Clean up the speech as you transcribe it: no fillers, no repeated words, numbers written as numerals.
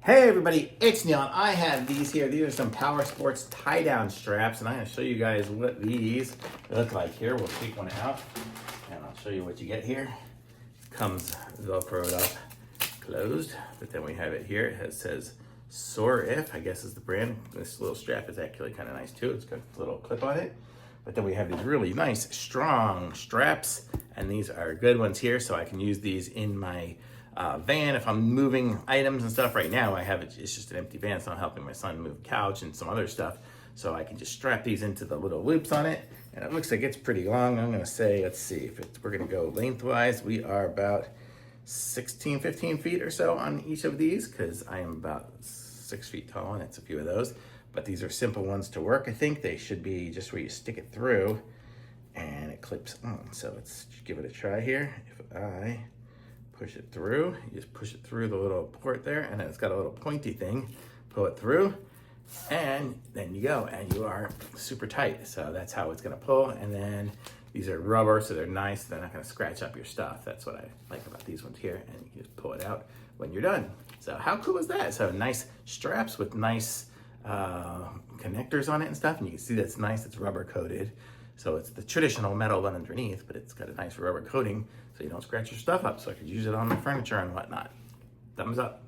Hey everybody, it's Neil, and I have these here. These are some Power Sports tie-down straps, and I'm going to show you guys what these look like here. We'll take one out, and I'll show you what you get here. Comes Velcroed up, closed, but then we have it here. It says Soarify, I guess is the brand. This little strap is actually kind of nice too. It's got a little clip on it. But then we have these really nice, strong straps, and these are good ones here, so I can use these in my van if I'm moving items and stuff. Right now I have it's just an empty van, so I'm helping my son move couch and some other stuff, so I can just strap these into the little loops on it, and it looks like it's pretty long. I'm gonna say, let's see if we're gonna go lengthwise. We are about 15 feet or so on each of these, because I am about 6 feet tall and it's a few of those, but these are simple ones to work. I think they should be just where you stick it through and it clips on. So let's give it a try here. If I push it through, you just push it through the little port there, and then it's got a little pointy thing, pull it through, and then you go, and you are super tight. So that's how it's gonna pull. And then these are rubber, so they're nice, they're not gonna scratch up your stuff. That's what I like about these ones here, and you just pull it out when you're done. So how cool is that? So nice straps with nice connectors on it and stuff, and you can see that's nice, it's rubber coated. So it's the traditional metal one underneath, but it's got a nice rubber coating so you don't scratch your stuff up, so I could use it on my furniture and whatnot. Thumbs up.